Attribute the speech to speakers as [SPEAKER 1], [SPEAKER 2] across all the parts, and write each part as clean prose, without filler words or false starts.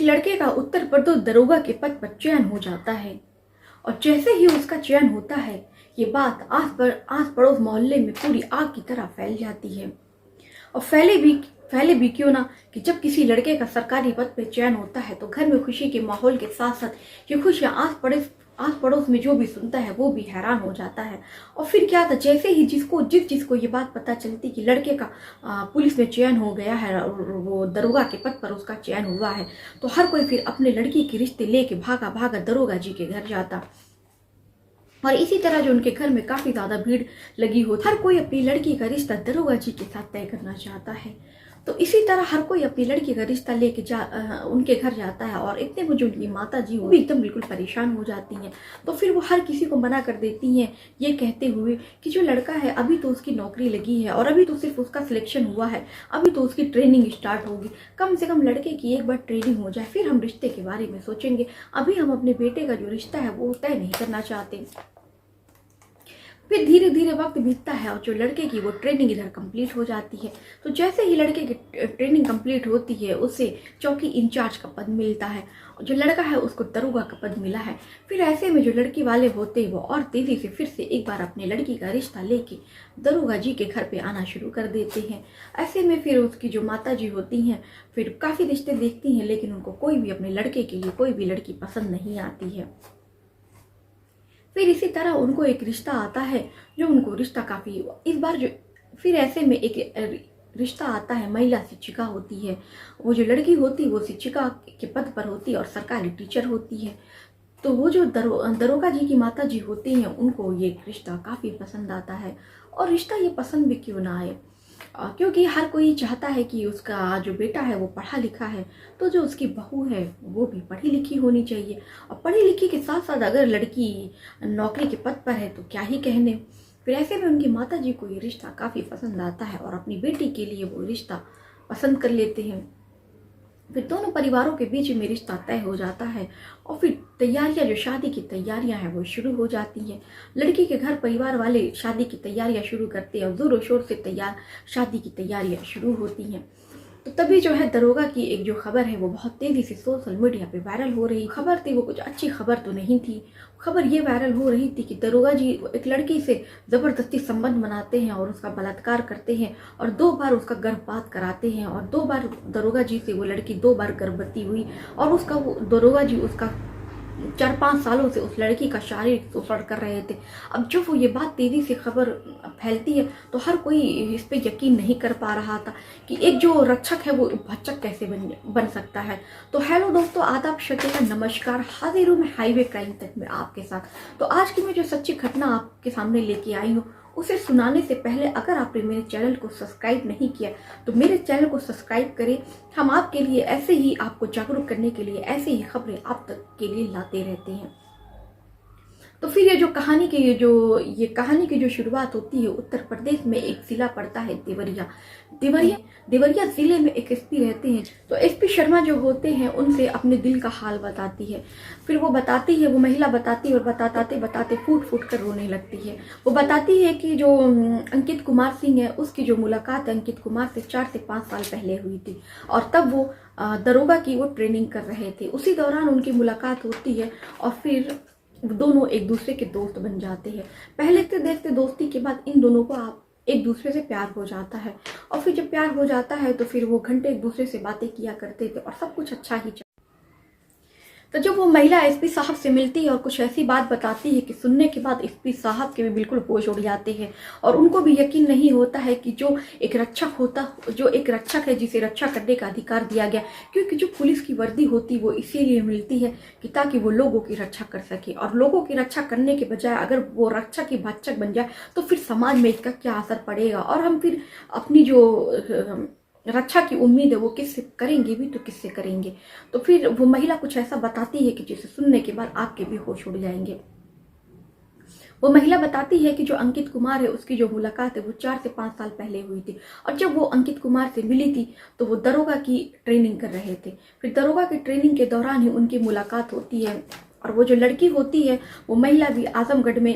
[SPEAKER 1] लड़के का उत्तर प्रदेश दरोगा के पद पर चयन हो जाता है और जैसे ही उसका चयन होता है ये बात आस पड़ोस मोहल्ले में पूरी आग की तरह फैल जाती है। और फैले भी क्यों ना कि जब किसी लड़के का सरकारी पद पर चयन होता है तो घर में खुशी के माहौल के साथ साथ ये खुशियाँ आस पड़ोस में जो भी सुनता है वो भी हैरान हो जाता है। और फिर क्या था, जैसे ही जिसको ये बात पता चलती कि लड़के का पुलिस में चयन हो गया है और वो दरोगा के पद पर उसका चयन हुआ है, तो हर कोई फिर अपने लड़की के रिश्ते लेके भागा दरोगा जी के घर जाता। और इसी तरह जो उनके घर में काफ़ी ज़्यादा भीड़ लगी होती, हर कोई अपनी लड़की का रिश्ता दरोगा जी के साथ तय करना चाहता है। तो इसी तरह हर कोई अपनी लड़की का रिश्ता लेके उनके घर जाता है और इतने में जो उनकी माता जी वो एकदम बिल्कुल परेशान हो जाती हैं। तो फिर वो हर किसी को मना कर देती हैं ये कहते हुए कि जो लड़का है अभी तो उसकी नौकरी लगी है और अभी तो सिर्फ उसका सिलेक्शन हुआ है, अभी तो उसकी ट्रेनिंग स्टार्ट होगी, कम से कम लड़के की एक बार ट्रेनिंग हो जाए फिर हम रिश्ते के बारे में सोचेंगे, अभी हम अपने बेटे का जो रिश्ता है वो तय नहीं करना चाहते। फिर धीरे धीरे वक्त बीतता है और जो लड़के की वो ट्रेनिंग इधर कंप्लीट हो जाती है। तो जैसे ही लड़के की ट्रेनिंग कंप्लीट होती है उसे चौकी इंचार्ज का पद मिलता है और जो लड़का है उसको दरोगा का पद मिला है। फिर ऐसे में जो लड़की वाले होते हैं वो और तेज़ी से फिर से एक बार अपने लड़की का रिश्ता लेके दरोगा जी के घर पे आना शुरू कर देते हैं। ऐसे में फिर उसकी जो माता जी होती हैं फिर काफ़ी रिश्ते देखती हैं, लेकिन उनको कोई भी अपने लड़के के लिए कोई भी लड़की पसंद नहीं आती है। फिर इसी तरह उनको एक रिश्ता आता है जो उनको रिश्ता काफ़ी इस बार जो फिर ऐसे में एक रिश्ता आता है, महिला शिक्षिका होती है। वो जो लड़की होती है वो शिक्षिका के पद पर होती है और सरकारी टीचर होती है। तो वो जो दरोगा जी की माता जी होती हैं उनको ये रिश्ता काफ़ी पसंद आता है। और रिश्ता ये पसंद भी क्यों ना आए, क्योंकि हर कोई चाहता है कि उसका जो बेटा है वो पढ़ा लिखा है, तो जो उसकी बहू है वो भी पढ़ी लिखी होनी चाहिए। और पढ़ी लिखी के साथ साथ अगर लड़की नौकरी के पद पर है तो क्या ही कहने। फिर ऐसे में उनकी माता जी को ये रिश्ता काफ़ी पसंद आता है और अपनी बेटी के लिए वो रिश्ता पसंद कर लेते हैं। फिर दोनों परिवारों के बीच में रिश्ता तय हो जाता है और फिर तैयारियां, जो शादी की तैयारियां हैं वो शुरू हो जाती हैं। लड़की के घर परिवार वाले शादी की तैयारियां शुरू करते हैं और ज़ोरों शोर से शादी की तैयारियां शुरू होती हैं। तो तभी जो है दरोगा की एक जो खबर है वो बहुत तेज़ी से सोशल मीडिया पे वायरल हो रही खबर थी। वो कुछ अच्छी खबर तो नहीं थी। खबर ये वायरल हो रही थी कि दरोगा जी एक लड़की से ज़बरदस्ती संबंध बनाते हैं और उसका बलात्कार करते हैं और 2 बार उसका गर्भपात कराते हैं और 2 बार दरोगा जी से वो लड़की 2 बार गर्भवती हुई और उसका वो दरोगा जी उसका 4-5 सालों से उस लड़की का शारीरिक शोषण कर रहे थे। अब जब वो ये बात तेज़ी से खबर फैलती है तो हर कोई इस पे यकीन नहीं कर पा रहा था कि एक जो रक्षक है वो भक्षक कैसे बन सकता है। तो हेलो दोस्तों, आदाब, शकीला, नमस्कार, हाजिर हूँ मैं हाईवे क्राइम तक में आपके साथ। तो आज की मैं जो सच्ची घटना आपके सामने लेके आई हूँ उसे सुनाने से पहले अगर आपने मेरे चैनल को सब्सक्राइब नहीं किया तो मेरे चैनल को सब्सक्राइब करें। हम आपके लिए ऐसे ही आपको जागरूक करने के लिए ऐसे ही खबरें आप तक के लिए लाते रहते हैं। तो फिर ये कहानी की जो शुरुआत होती है, उत्तर प्रदेश में एक जिला पड़ता है देवरिया जिले में एक एसपी रहते हैं। तो एसपी शर्मा जो होते हैं उनसे अपने दिल का हाल बताती है। फिर वो बताती है, वो महिला बताती है और बताते फूट कर रोने लगती है। वो बताती है कि जो अंकित कुमार सिंह है उसकी जो मुलाकात अंकित कुमार से 4 से 5 साल पहले हुई थी और तब वो दरोगा की वो ट्रेनिंग कर रहे थे। उसी दौरान उनकी मुलाकात होती है और फिर दोनों एक दूसरे के दोस्त बन जाते हैं। पहले से देखते दोस्ती के बाद इन दोनों को एक दूसरे से प्यार हो जाता है और फिर जब प्यार हो जाता है तो फिर वो घंटे एक दूसरे से बातें किया करते थे और सब कुछ अच्छा ही। तो जब वो महिला एसपी साहब से मिलती है और कुछ ऐसी बात बताती है कि सुनने के बाद एसपी साहब के भी बिल्कुल होश उड़ जाते हैं और उनको भी यकीन नहीं होता है कि जो एक रक्षक है जिसे रक्षा करने का अधिकार दिया गया, क्योंकि जो पुलिस की वर्दी होती वो इसीलिए मिलती है कि ताकि वो लोगों की रक्षा कर सके और लोगों की रक्षा करने के बजाय अगर वो रक्षक की भक्षक बन जाए तो फिर समाज में इसका क्या असर पड़ेगा और हम फिर अपनी जो रक्षा की उम्मीद है वो किससे करेंगे भी तो किससे करेंगे। तो फिर वो महिला कुछ ऐसा बताती है कि जिसे सुनने के बाद आपके भी होश उड़ जाएंगे। वो महिला बताती है कि जो अंकित कुमार है उसकी जो मुलाकात है वो 4 से 5 साल पहले हुई थी और जब वो अंकित कुमार से मिली थी तो वो दरोगा की ट्रेनिंग कर रहे थे। फिर दरोगा की ट्रेनिंग के दौरान ही उनकी मुलाकात होती है और वो जो लड़की होती है वो महिला भी आजमगढ़ में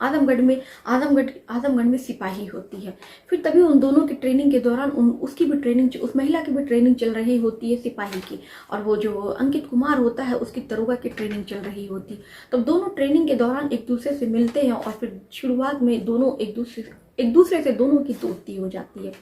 [SPEAKER 1] आजमगढ़ में सिपाही होती है। फिर तभी उन दोनों की ट्रेनिंग के दौरान उसकी भी ट्रेनिंग, उस महिला की भी ट्रेनिंग चल रही होती है सिपाही की, और वो जो अंकित कुमार होता है उसकी दरोगा की ट्रेनिंग चल रही होती। तब दोनों ट्रेनिंग के दौरान एक दूसरे से मिलते हैं और फिर शुरुआत में दोनों एक दूसरे से दोनों की दोस्ती हो जाती है।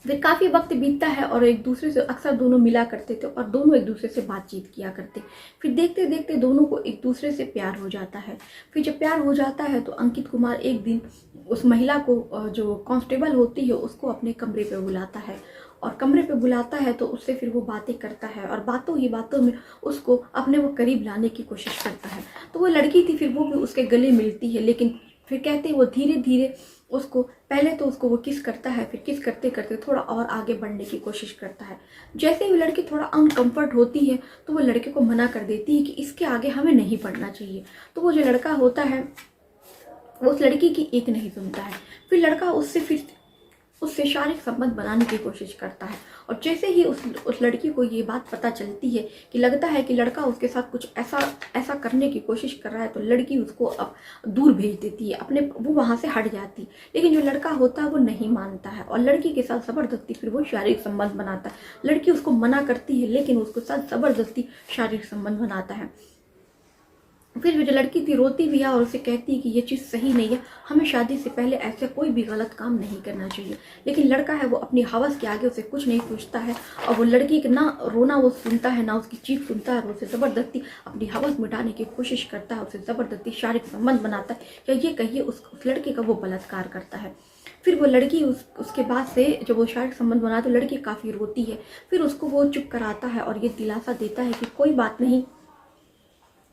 [SPEAKER 1] फिर काफ़ी वक्त बीतता है और एक दूसरे से अक्सर दोनों मिला करते थे और दोनों एक दूसरे से बातचीत किया करते। फिर देखते देखते दोनों को एक दूसरे से प्यार हो जाता है। फिर जब प्यार हो जाता है तो अंकित कुमार एक दिन उस महिला को, जो कांस्टेबल होती है, उसको अपने कमरे पे बुलाता है, और कमरे पे बुलाता है तो उससे फिर वो बातें करता है और बातों ही बातों में उसको अपने वो करीब लाने की कोशिश करता है। तो वो लड़की थी, फिर वो भी उसके गले मिलती है, लेकिन फिर कहते हैं वो धीरे धीरे उसको, पहले तो उसको वो किस करता है, फिर किस करते करते थोड़ा और आगे बढ़ने की कोशिश करता है। जैसे ही लड़की थोड़ा अनकंफर्ट होती है तो वो लड़के को मना कर देती है कि इसके आगे हमें नहीं बढ़ना चाहिए। तो वो जो लड़का होता है वो उस लड़की की एक नहीं सुनता है। फिर लड़का उससे शारीरिक संबंध बनाने की कोशिश करता है, और जैसे ही उस लड़की को ये बात पता चलती है कि लगता है कि लड़का उसके साथ कुछ ऐसा करने की कोशिश कर रहा है, तो लड़की उसको अब दूर भेज देती है, वो वहाँ से हट जाती। लेकिन जो लड़का होता है वो नहीं मानता है और लड़की के साथ ज़बरदस्ती फिर वो शारीरिक संबंध बनाता है। लड़की उसको मना करती है लेकिन उसके साथ ज़बरदस्ती शारीरिक संबंध बनाता है। फिर जो लड़की थी रोती भी है और उसे कहती है कि ये चीज़ सही नहीं है, हमें शादी से पहले ऐसे कोई भी गलत काम नहीं करना चाहिए। लेकिन लड़का है वो अपनी हवस के आगे उसे कुछ नहीं पूछता है, और वो लड़की का ना रोना वो सुनता है, ना उसकी चीख सुनता है, और उसे ज़बरदस्ती अपनी हवस मिटाने की कोशिश करता है, उसे ज़बरदस्ती शारीरिक संबंध बनाता है, या ये कहिए उस लड़के का वो बलात्कार करता है। फिर वो लड़की उसके बाद से जब वो शारीरिक संबंध बना तो लड़की काफ़ी रोती है। फिर उसको वो चुप कराता है और ये दिलासा देता है कि कोई बात नहीं,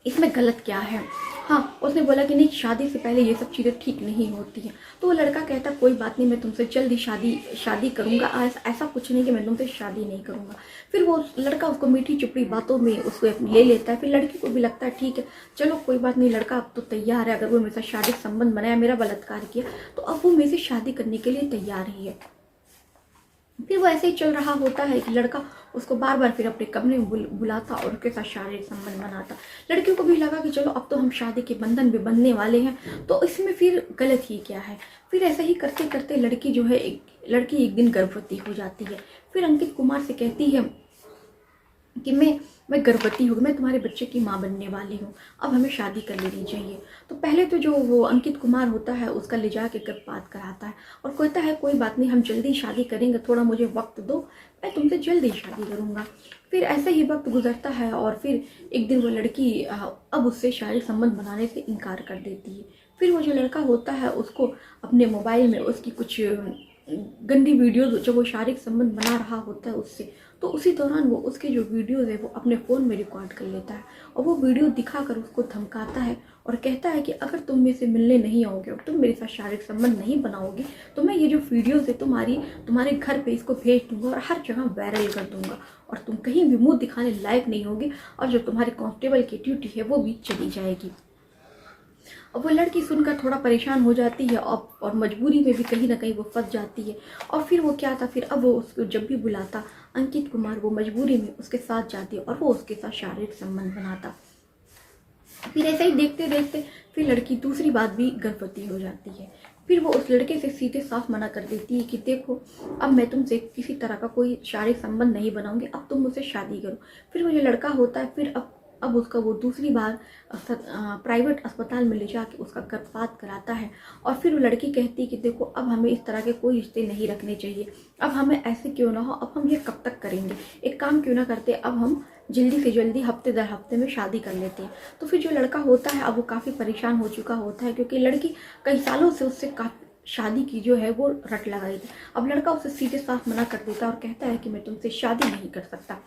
[SPEAKER 1] इसमें गलत क्या है। हाँ, उसने बोला कि नहीं, शादी से पहले ये सब चीज़ें ठीक नहीं होती हैं। तो वो लड़का कहता कोई बात नहीं, मैं तुमसे जल्दी शादी करूँगा, ऐसा कुछ नहीं कि मैं तुमसे शादी नहीं करूँगा। फिर वो लड़का उसको मीठी चुपड़ी बातों में उसको ले लेता है। फिर लड़की को भी लगता है ठीक है, चलो कोई बात नहीं, लड़का अब तो तैयार है, अगर वो मेरे साथ शारीरिक संबंध बनाया, मेरा बलात्कार किया, तो अब वो मेरे से शादी करने के लिए तैयार ही है। फिर वो ऐसे ही चल रहा होता है कि लड़का उसको बार बार फिर अपने कमरे में बुलाता और उसके साथ शारीरिक संबंध बनाता। लड़कियों को भी लगा कि चलो अब तो हम शादी के बंधन में बंधने वाले हैं, तो इसमें फिर गलत ही क्या है। फिर ऐसे ही करते करते लड़की एक दिन गर्भवती हो जाती है। फिर अंकित कुमार से कहती है कि मैं गर्भवती हूँ, मैं तुम्हारे बच्चे की माँ बनने वाली हूँ, अब हमें शादी कर लेनी चाहिए। तो पहले तो जो वो अंकित कुमार होता है उसका ले जा के गर्भपात कराता है और कहता है कोई बात नहीं, हम जल्दी शादी करेंगे, थोड़ा मुझे वक्त दो, मैं तुमसे जल्दी शादी करूँगा। फिर ऐसे ही वक्त गुजरता है और फिर एक दिन वो लड़की अब उससे शारीरिक संबंध बनाने से इनकार कर देती है। फिर वो जो लड़का होता है उसको अपने मोबाइल में उसकी कुछ गंदी वीडियोज़, जब वो शारीरिक संबंध बना रहा होता है उससे, तो उसी दौरान वो उसके जो वीडियोज़ है वो अपने फ़ोन में रिकॉर्ड कर लेता है और वो वीडियो दिखाकर उसको धमकाता है और कहता है कि अगर तुम मेरे से मिलने नहीं आओगे और तुम मेरे साथ शारीरिक संबंध नहीं बनाओगे तो मैं ये जो वीडियोज़ है तुम्हारे घर पे इसको भेज दूंगा और हर जगह वायरल कर दूंगा और तुम कहीं भी मुँह दिखाने लायक नहीं होगे और जो तुम्हारे कांस्टेबल की ड्यूटी है वो भी चली जाएगी। और वो लड़की सुनकर थोड़ा परेशान हो जाती है और मजबूरी में भी कहीं ना कहीं वो फंस जाती है। और फिर वो क्या था, फिर अब वो उसको जब भी बुलाता अंकित कुमार, वो मजबूरी में उसके साथ जाती है और वो उसके साथ शारीरिक संबंध बनाता। फिर ऐसे ही देखते देखते फिर लड़की दूसरी बार भी गर्भवती हो जाती है। फिर वो उस लड़के से सीधे साफ मना कर देती है कि देखो, अब मैं तुमसे किसी तरह का कोई शारीरिक संबंध नहीं बनाऊंगी, अब तुम मुझसे शादी करो। फिर वो जो लड़का होता है फिर अब उसका वो दूसरी बार प्राइवेट अस्पताल में ले जाके उसका गर्भपात कराता है। और फिर वो लड़की कहती है कि देखो, अब हमें इस तरह के कोई रिश्ते नहीं रखने चाहिए, अब हमें ऐसे क्यों ना हो, अब हम ये कब तक करेंगे, एक काम क्यों ना करते, अब हम जल्दी से जल्दी हफ्ते दर हफ्ते में शादी कर लेते हैं। तो फिर जो लड़का होता है अब वो काफ़ी परेशान हो चुका होता है क्योंकि लड़की कई सालों से उससे शादी की जो है वो रट लगाई थी। अब लड़का उसे सीधे साफ मना कर देता है और कहता है कि मैं तुमसे शादी नहीं कर सकता।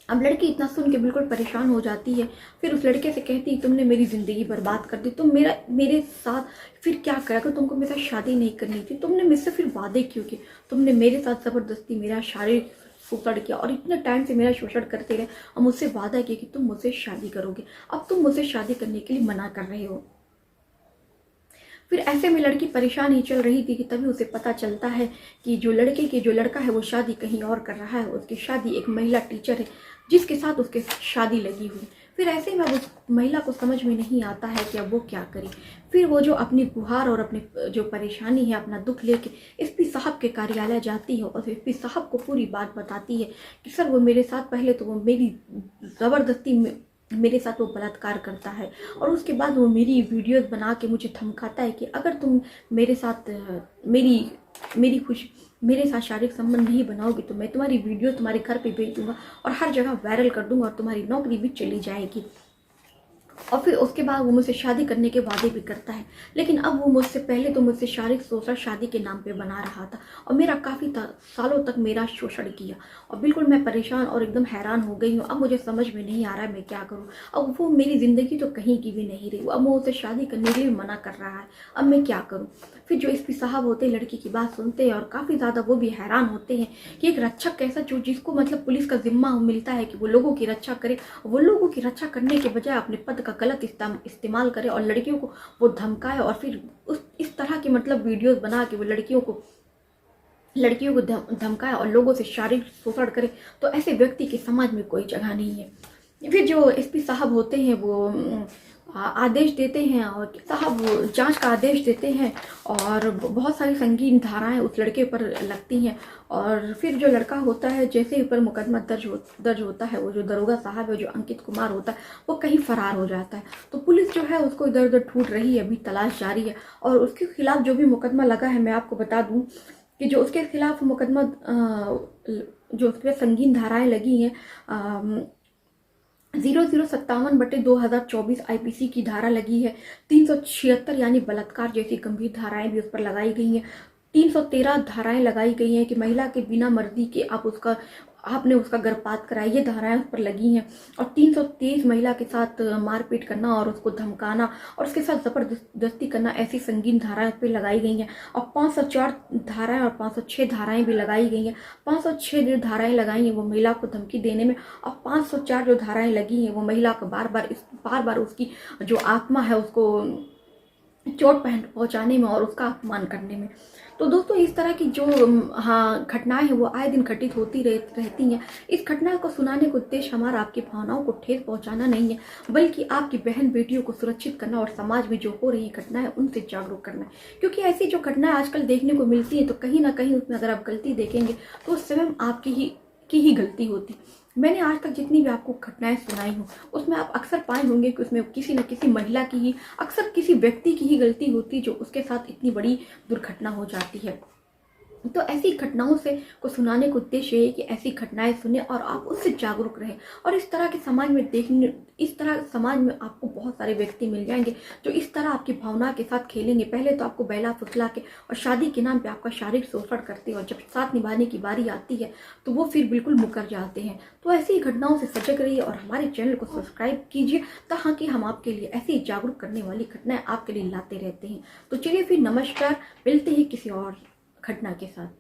[SPEAKER 1] अब लड़की इतना सुन के बिल्कुल परेशान हो जाती है। फिर उस लड़के से कहती है तुमने मेरी ज़िंदगी बर्बाद कर दी, तुम मेरे साथ फिर क्या करा, अगर तुमको मेरे साथ शादी नहीं करनी थी तुमने मुझसे फिर वादे क्यों किए, तुमने मेरे साथ ज़बरदस्ती मेरा शारीरिक शोषण किया और इतने टाइम से मेरा शोषण करते रहे और मुझसे वादा किया कि तुम मुझसे शादी करोगे, अब तुम मुझसे शादी करने के लिए मना कर रहे हो। फिर ऐसे में लड़की परेशान ही चल रही थी कि तभी उसे पता चलता है कि जो लड़का है वो शादी कहीं और कर रहा है। उसकी शादी एक महिला टीचर है जिसके साथ उसके शादी लगी हुई। फिर ऐसे में अब उस महिला को समझ में नहीं आता है कि अब वो क्या करे। फिर वो जो अपनी गुहार और अपनी जो परेशानी है, अपना दुख लेके एसपी साहब के कार्यालय जाती है और एसपी साहब को पूरी बात बताती है कि सर वो मेरे साथ पहले तो वो मेरी ज़बरदस्ती मेरे साथ वो बलात्कार करता है और उसके बाद वो मेरी वीडियोस बना के मुझे धमकाता है कि अगर तुम मेरे साथ मेरे साथ शारीरिक संबंध नहीं बनाओगे तो मैं तुम्हारी वीडियो तुम्हारे घर पे भेज दूंगा और हर जगह वायरल कर दूंगा और तुम्हारी नौकरी भी चली जाएगी। और फिर उसके बाद वो मुझसे शादी करने के वादे भी करता है, लेकिन अब वो मुझसे पहले तो मुझसे शारीरिक शोषण शादी के नाम पे बना रहा था और मेरा काफ़ी सालों तक मेरा शोषण किया और बिल्कुल मैं परेशान और एकदम हैरान हो गई हूँ। अब मुझे समझ में नहीं आ रहा है मैं क्या करूँ। अब वो मेरी ज़िंदगी तो कहीं की भी नहीं रही, अब वो उसे शादी करने के लिए मना कर रहा है, अब मैं क्या करूँ। फिर जो एसपी साहब होते हैं लड़की की बात सुनते हैं और काफ़ी ज़्यादा वो भी हैरान होते हैं कि एक रक्षक कैसा जो जिसको मतलब पुलिस का जिम्मा मिलता है कि वो लोगों की रक्षा करे, वो लोगों की रक्षा करने के बजाय अपने पद का गलत इस्तेमाल करे और लड़कियों को वो धमकाए और फिर इस तरह की मतलब वीडियोस बना के वो लड़कियों को धमकाए और लोगों से शारीरिक शोषण करे। तो ऐसे व्यक्ति के समाज में कोई जगह नहीं है। फिर जो एसपी साहब होते हैं वो आदेश देते हैं और साहब वो जांच का आदेश देते हैं और बहुत सारी संगीन धाराएं उस लड़के पर लगती हैं। और फिर जो लड़का होता है जैसे ही ऊपर मुकदमा दर्ज होता है, वो जो दरोगा साहब है जो अंकित कुमार होता है वो कहीं फरार हो जाता है। तो पुलिस जो है उसको इधर उधर ढूंढ रही है, अभी तलाश जारी है और उसके खिलाफ जो भी मुकदमा लगा है मैं आपको बता दूं कि जो उसके खिलाफ मुकदमा जो उसके संगीन धाराएं लगी हैं 0057/2024 आईपीसी की धारा लगी है। 376 यानी बलात्कार जैसी गंभीर धाराएं भी उस पर लगाई गई हैं। 313 धाराएं लगाई गई हैं कि महिला के बिना मर्जी के आपने उसका गर्भपात कराया, ये धाराएं उस पर लगी हैं। और 323 महिला के साथ मारपीट करना और उसको धमकाना और उसके साथ जबरदस्ती करना, ऐसी संगीन धाराएं उस पर लगाई गई हैं। और 504 धाराएं और 506 धाराएं भी लगाई गई हैं। 506 जो धाराएं लगाई हैं वो महिला को धमकी देने में और 504 जो धाराएं लगी हैं वो महिला को बार बार उसकी जो आत्मा है उसको चोट पहुंचाने में और उसका अपमान करने में। तो दोस्तों इस तरह की जो घटनाएं हैं वो आए दिन घटित होती रहती हैं। इस घटना को सुनाने का उद्देश्य हमारा आपकी भावनाओं को ठेस पहुंचाना नहीं है, बल्कि आपकी बहन बेटियों को सुरक्षित करना और समाज में जो हो रही घटनाएं उनसे जागरूक करना है। क्योंकि ऐसी जो घटनाएं आजकल देखने को मिलती है तो कहीं ना कहीं उसमें अगर आप गलती देखेंगे तो स्वयं आपकी ही गलती होती। मैंने आज तक जितनी भी आपको घटनाएं सुनाई हूँ उसमें आप अक्सर पाए होंगे कि उसमें किसी न किसी महिला की ही, अक्सर किसी व्यक्ति की ही गलती होती जो उसके साथ इतनी बड़ी दुर्घटना हो जाती है। तो ऐसी घटनाओं से को सुनाने का उद्देश्य है कि ऐसी घटनाएं सुने और आप उससे जागरूक रहें और इस तरह के समाज में आपको बहुत सारे व्यक्ति मिल जाएंगे जो इस तरह आपकी भावना के साथ खेलेंगे। पहले तो आपको बहला फुसला के और शादी के नाम पे आपका शारीरिक शोषण करते हैं और जब साथ निभाने की बारी आती है तो वो फिर बिल्कुल मुकर जाते हैं। तो ऐसी घटनाओं से सजग रहिए और हमारे चैनल को सब्सक्राइब कीजिए ताकि हम आपके लिए ऐसी जागरूक करने वाली घटनाएं आपके लिए लाते रहते हैं। तो चलिए फिर नमस्कार, मिलते हैं किसी और घटना के साथ।